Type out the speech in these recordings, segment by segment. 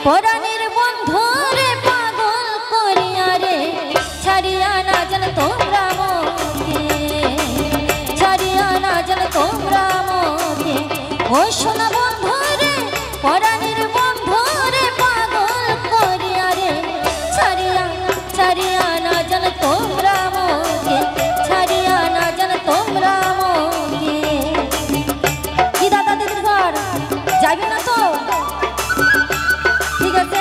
পরাণের বন্ধুরে পাগল করিয়া রে ছাড়িয়া না জান তোমরা মোকে, ছাড়িয়া না জান তোমরা মোকে। ও সোনা বন্ধুরে পরাণের বন্ধুরে পাগল করিয়া রে ছাড়িয়া, ছাড়িয়া না জান তোমরা মোকে, ছাড়িয়া না জান তোমরা মোকে। কি দাদা দিদির ঘর যাবি না তো? ঠিক আছে,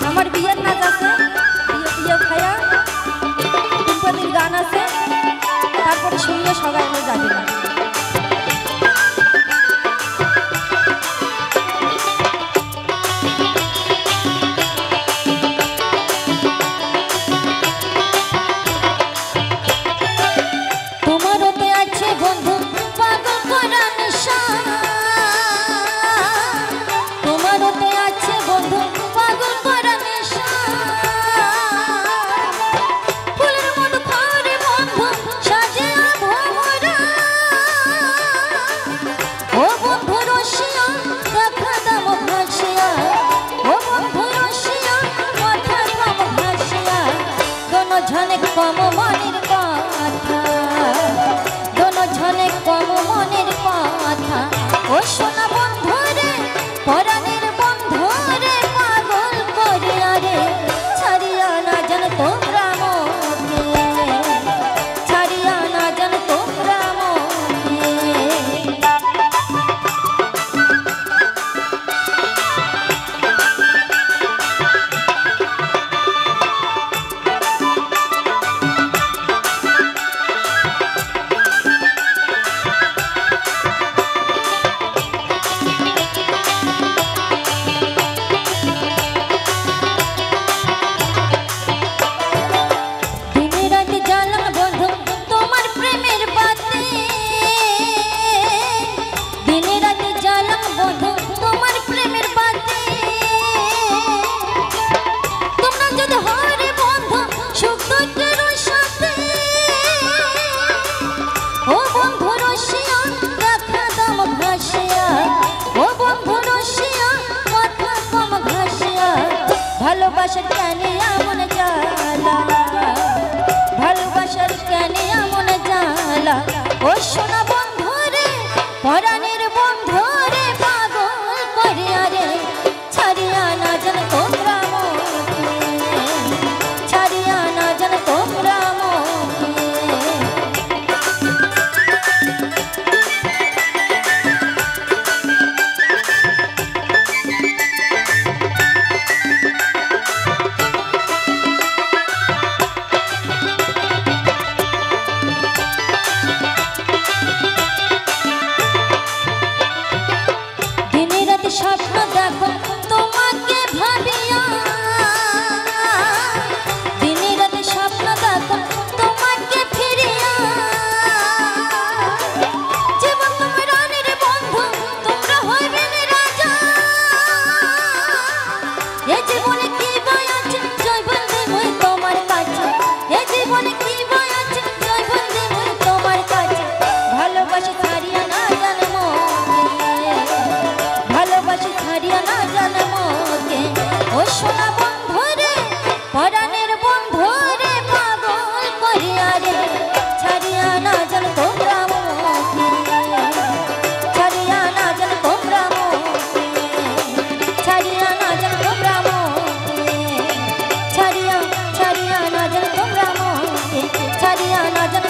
আমার বিয়ের নাচ আছে, বিয়ে খায়া তিনপদির গান আছে, তারপরে শুনিয়ে সবাই মিলে যাবি না। তোমারতে আছে বন্ধু পাগল করা নেশা, তোমারতে আছে বন্ধু পাগল করা নেশা। ফুলের মতো করে বন্ধু সাজে ভোমরা, ও বন্ধু রসিয়া দেখা দাম ভাসিয়া, ও বন্ধু রসিয়া মাথা দাম ভাসিয়া। দোনো ঝনে কম মনের কথা, দোনো ঝনে কম মনের কথা। ও সোনা বন্ধুরে পরাণের বন্ধুরে পাগল করিয়া রে ছাড়িয়া না জান তোমরা মোকে, ছাড়িয়া না জান তোমরা মোকে। দিনে রাতে জ্বালাম বন্ধু তোমার প্রেমের বাতি, দিনে রাতে জ্বালাম বন্ধু তোমার প্রেমের বাতি। তোমরা যদি হরে বন্ধু সুখ দুঃখের সাথে, ও বন্ধু রসিয়া দেখা দাম ভাসিয়া, ও বন্ধু রসিয়া মাথা কম ভাসিয়া। ভালোবাসার কেন এমন জ্বালা, ভালোবাসার কেন এমন জ্বালা। ও সোনা বন্ধুরে পরাণের বন্ধুরে পাগল করিয়া রে ছাড়িয়া না জান তোমরা মোকে, ছাড়িয়া না জান তোমরা মোকে। দিনে রাতে স্বপ্ন দেখো তোমাকে ভাবিয়া, দিনে রাতে স্বপ্ন দেখো তোমাকে ফিরিয়া। জীবন তোমার রানীর বন্ধু তোমরা হইবে রাজা, এ জীবনে কি বই আছে জৈবন দেবই তোমার কাছে, এ জীবনে কি বই আছে জৈবন দেবই তোমার কাছে। ভালোবাসি ছাড়িয়া না জান মোকে, ভালোবাসি ছাড়িয়া না জান মোকে। ও সোনা বন্ধুরে পরাণের বন্ধুরে পাগল করিয়া রে ছাড়িয়া না জান তোমরা মোকে, ছাড়িয়া না জান তোমরা মোকে, ছাড়িয়া না জান তোমরা মোকে, ছাড়িয়া, ছাড়িয়া না জান তোমরা মোকে, ছাড়িয়া না জান